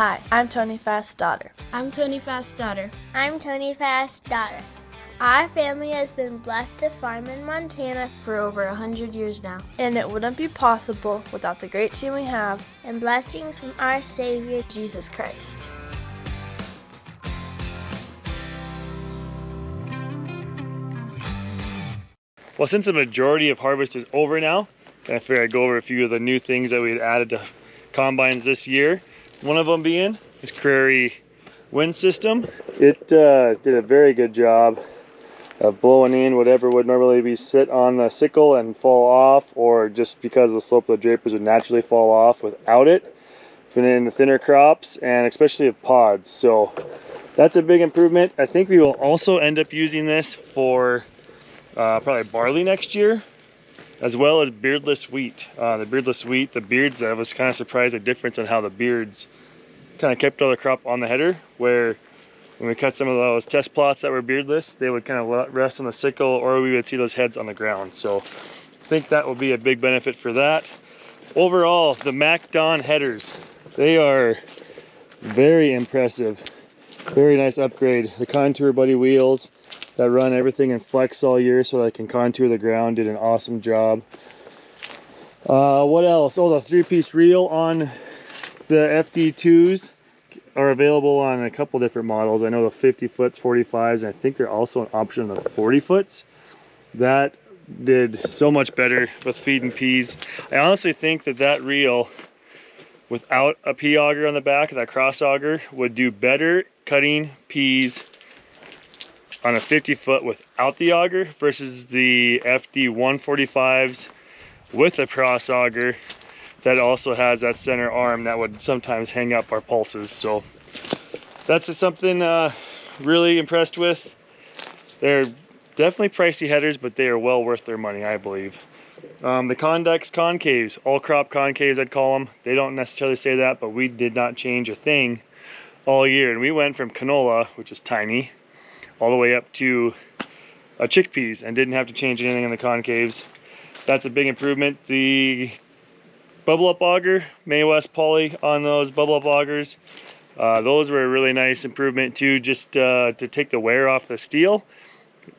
Hi, I'm Tony Fast's daughter. I'm Tony Fast's daughter. I'm Tony Fast's daughter. Our family has been blessed to farm in Montana for over 100 years now. And it wouldn't be possible without the great team we have and blessings from our Savior, Jesus Christ. Well, since the majority of harvest is over now, I figured I'd go over a few of the new things that we had added to combines this year. One of them being this Prairie wind system. It did a very good job of blowing in whatever would normally be sit on the sickle and fall off, or just because of the slope of the drapers would naturally fall off without it, in the thinner crops and especially of pods. So that's a big improvement. I think we will also end up using this for probably barley next year, as well as beardless wheat. The beardless wheat, the beards, I was kind of surprised the difference on how the beards kind of kept all the crop on the header, where when we cut some of those test plots that were beardless, they would kind of rest on the sickle, or we would see those heads on the ground. So I think that will be a big benefit for that. Overall, the MacDon headers, they are very impressive. Very nice upgrade. The Contour Buddy wheels that run everything in flex all year so that I can contour the ground did an awesome job. What else? Oh, the 3-piece reel on the FD2s are available on a couple different models. I know the 50 foots, 45s, and I think they're also an option of the 40 foots. That did so much better with feeding peas. I honestly think that that reel without a pea auger on the back, that cross auger, would do better cutting peas on a 50 foot without the auger versus the FD 145s with a cross auger that also has that center arm that would sometimes hang up our pulses. So that's just something really impressed with. They're definitely pricey headers, but they are well worth their money, I believe. The Condex concaves, all crop concaves I'd call them. They don't necessarily say that, but we did not change a thing all year. And we went from canola, which is tiny, all the way up to chickpeas and didn't have to change anything in the concaves. That's a big improvement. The bubble up auger, May Wes poly on those bubble up augers, those were a really nice improvement too, just to take the wear off the steel,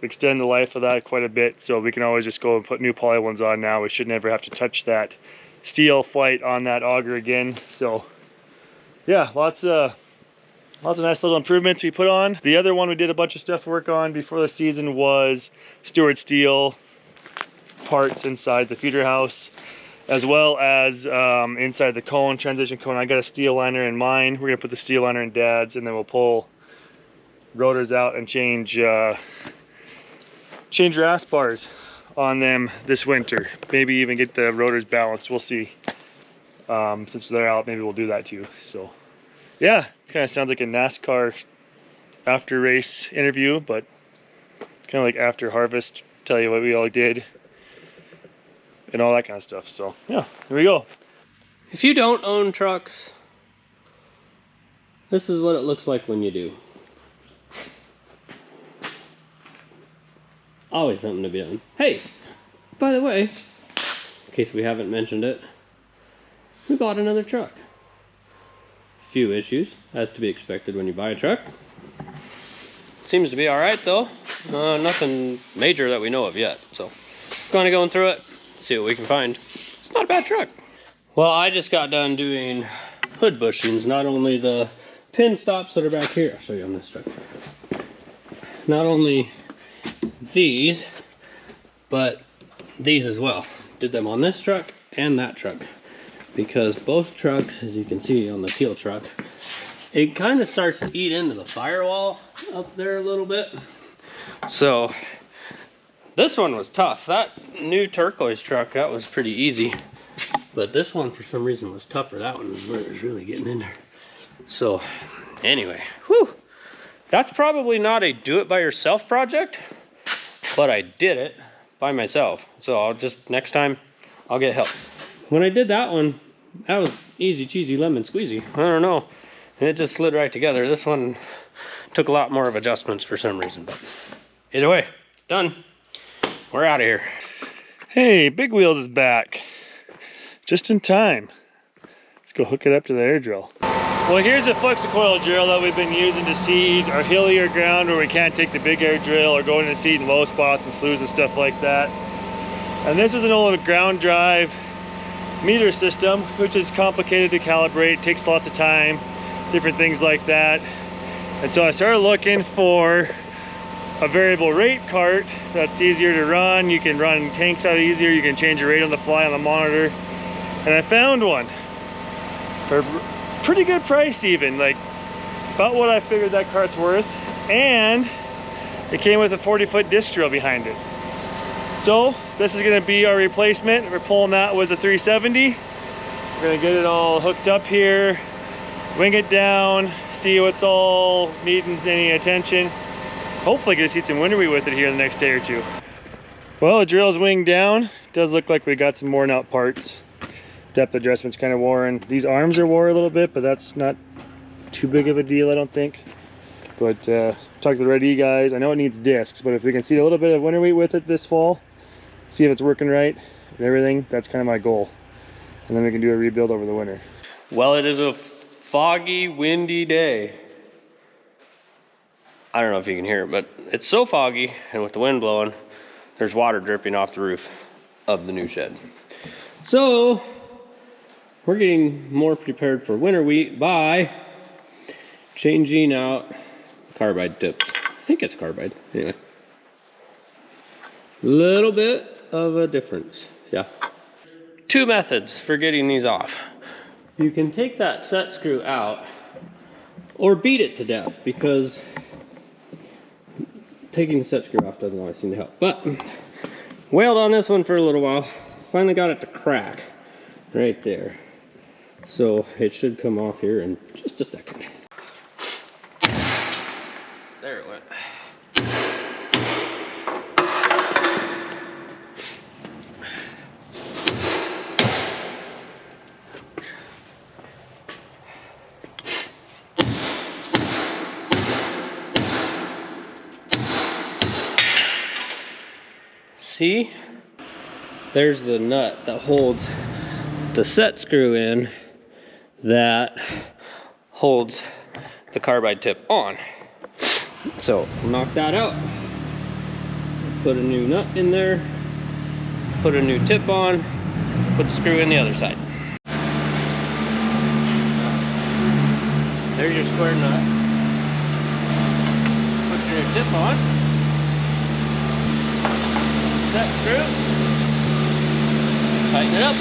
extend the life of that quite a bit, so we can always just go and put new poly ones on now. We should never have to touch that steel flight on that auger again. So yeah, lots of nice little improvements we put on. The other one we did a bunch of stuff work on before the season was Stewart steel parts inside the feeder house, as well as inside the cone, transition cone. I got a steel liner in mine. We're gonna put the steel liner in Dad's, and then we'll pull rotors out and change rasp bars on them this winter. Maybe even get the rotors balanced. We'll see. Since they're out, maybe we'll do that too. So yeah, it kind of sounds like a NASCAR after race interview, but it's kind of like after harvest, tell you what we all did and all that kind of stuff. So yeah, here we go. If you don't own trucks, this is what it looks like when you do. Always something to be done. Hey, by the way, in case we haven't mentioned it, we bought another truck. Few issues, as to be expected when you buy a truck. Seems to be alright though. Nothing major that we know of yet. So, kind of going through it, see what we can find. It's not a bad truck. Well, I just got done doing hood bushings, not only the pin stops that are back here. I'll show you on this truck. Not only these, but these as well. Did them on this truck and that truck, because both trucks, as you can see on the teal truck, it kind of starts to eat into the firewall up there a little bit. So this one was tough. That new turquoise truck, that was pretty easy, but this one for some reason was tougher. That one was where it was really getting in there. So anyway, whew, that's probably not a do it by yourself project, but I did it by myself. So I'll just, next time I'll get help. When I did that one, that was easy cheesy lemon squeezy. I don't know, it just slid right together. This one took a lot more of adjustments for some reason, but either way, it's done. We're out of here. Hey, Big Wheels is back. Just in time. Let's go hook it up to the air drill. Well, here's a flexicoil drill that we've been using to seed our hillier ground where we can't take the big air drill, or go in and seed in low spots and sloughs and stuff like that. And this was an old ground drive meter system, which is complicated to calibrate, takes lots of time, different things like that. And so I started looking for a variable rate cart that's easier to run. You can run tanks out easier, you can change your rate on the fly on the monitor. And I found one for a pretty good price, even like about what I figured that cart's worth. And it came with a 40-foot disc drill behind it. So this is gonna be our replacement. We're pulling that with a 370. We're gonna get it all hooked up here, wing it down, see what's all needing any attention. Hopefully get to see some winter wheat with it here in the next day or two. Well, the drill's winged down. It does look like we got some worn out parts. Depth adjustment's kind of worn. These arms are worn a little bit, but that's not too big of a deal, I don't think. But talk to the Red E guys. I know it needs discs, but if we can see a little bit of winter wheat with it this fall, see if it's working right and everything, that's kind of my goal. And then we can do a rebuild over the winter. Well, it is a foggy, windy day. I don't know if you can hear it, but it's so foggy, and with the wind blowing, there's water dripping off the roof of the new shed. So we're getting more prepared for winter wheat by changing out carbide tips. I think it's carbide, anyway. Little bit of a difference, yeah. Two methods for getting these off. You can take that set screw out or beat it to death, because taking the set screw off doesn't always seem to help. But wailed on this one for a little while. Finally got it to crack right there. So it should come off here in just a second. There it went. See? There's the nut that holds the set screw in that holds the carbide tip on. So knock that out, put a new nut in there, put a new tip on, put the screw in the other side. There's your square nut. Put your new tip on. Set screw. Tighten it up.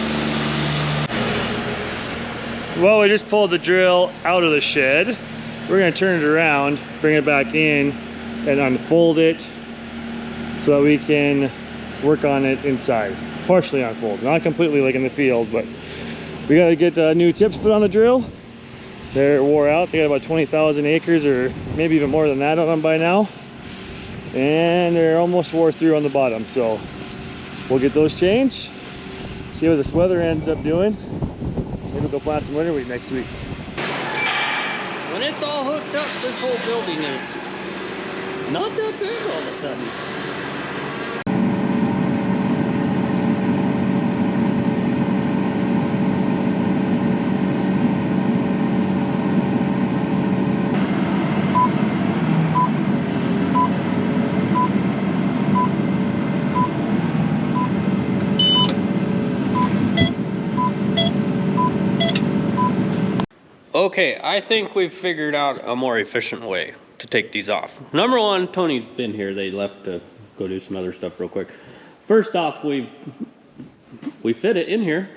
Well, we just pulled the drill out of the shed. We're gonna turn it around, bring it back in, and unfold it so that we can work on it inside. Partially unfold, not completely like in the field, but we gotta get new tips put on the drill. They're wore out. They got about 20,000 acres, or maybe even more than that on them by now. And they're almost wore through on the bottom, so we'll get those changed. See what this weather ends up doing. Maybe we'll go plant some winter wheat next week. When it's all hooked up, this whole building is not that big all of a sudden. Okay, I think we've figured out a more efficient way to take these off. Number one, Tony's been here. They left to go do some other stuff real quick. First off, we fit it in here,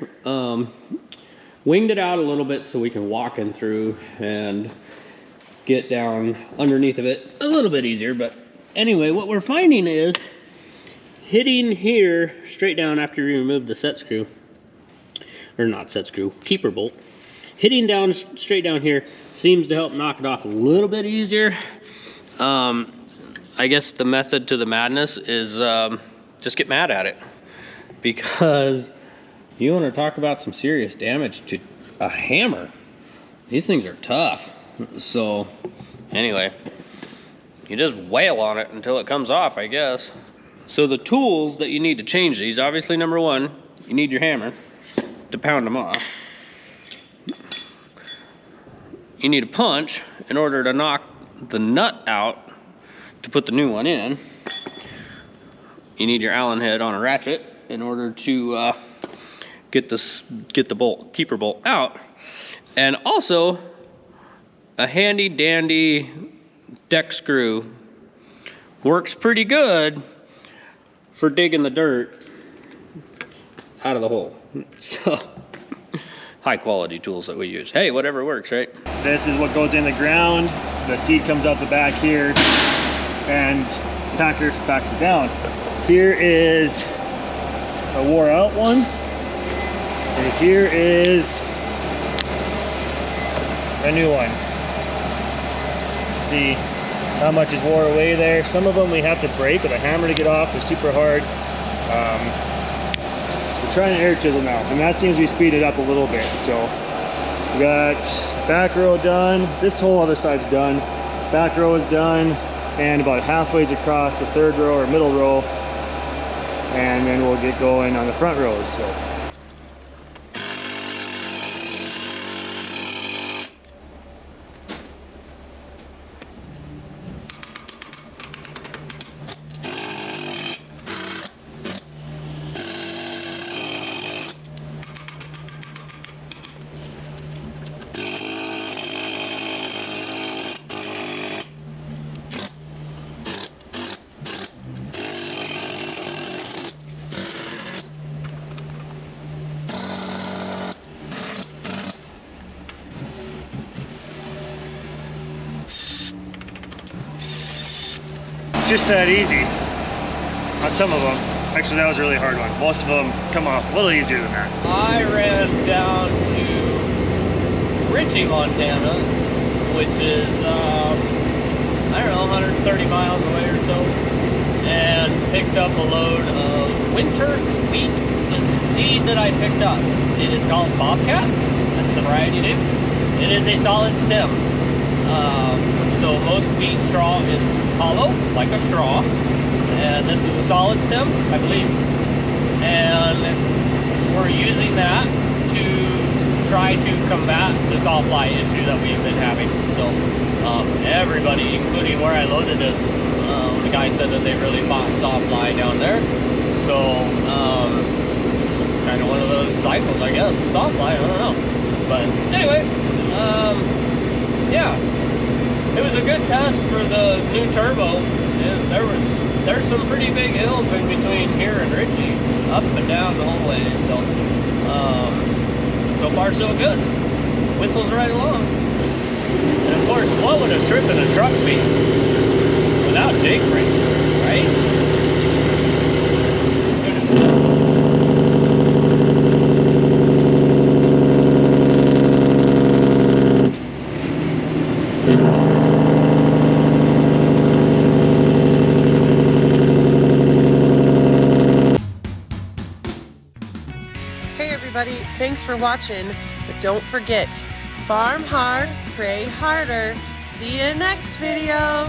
winged it out a little bit so we can walk in through and get down underneath of it a little bit easier. But anyway, what we're finding is hitting here straight down after you remove the set screw, or not set screw, keeper bolt. Hitting down straight down here seems to help knock it off a little bit easier. I guess the method to the madness is just get mad at it, because you want to talk about some serious damage to a hammer. These things are tough. So anyway, you just wail on it until it comes off, I guess. So the tools that you need to change these, obviously number one, you need your hammer to pound them off. you need a punch in order to knock the nut out to put the new one in. You need your Allen head on a ratchet in order to get the bolt, keeper bolt out. And also a handy dandy deck screw works pretty good for digging the dirt out of the hole. So high quality tools that we use. Hey, whatever works, right? This is what goes in the ground. The seed comes out the back here, and Packer backs it down. Here is a wore out one, and here is a new one. See how much is wore away there. Some of them we have to break with a hammer to get off. They're super hard. We're trying to air chisel now, and that seems to be speeded up a little bit. So we got back row done. This whole other side's done. Back row is done, and about halfway across the third row or middle row, and then we'll get going on the front rows. So. It's just that easy on some of them. Actually, that was a really hard one. Most of them come off a little easier than that. I ran down to Ritchie, Montana, which is, I don't know, 130 miles away or so, and picked up a load of winter wheat. The seed that I picked up, it is called Bobcat. That's the variety name. It is a solid stem. So most wheat straw is hollow, like a straw, and this is a solid stem, I believe. And we're using that to try to combat the sawfly issue that we've been having. So everybody, including where I loaded this, the guy said that they really fought sawfly down there. So kind of one of those cycles, I guess. Sawfly, I don't know. But anyway, yeah. It was a good test for the new turbo, and there's some pretty big hills in between here and Ritchie, up and down the whole way. So so far so good. Whistles right along. And of course, what would a trip in a truck be without Jake brakes, right? Thanks for watching, but don't forget, farm hard, pray harder. See you next video.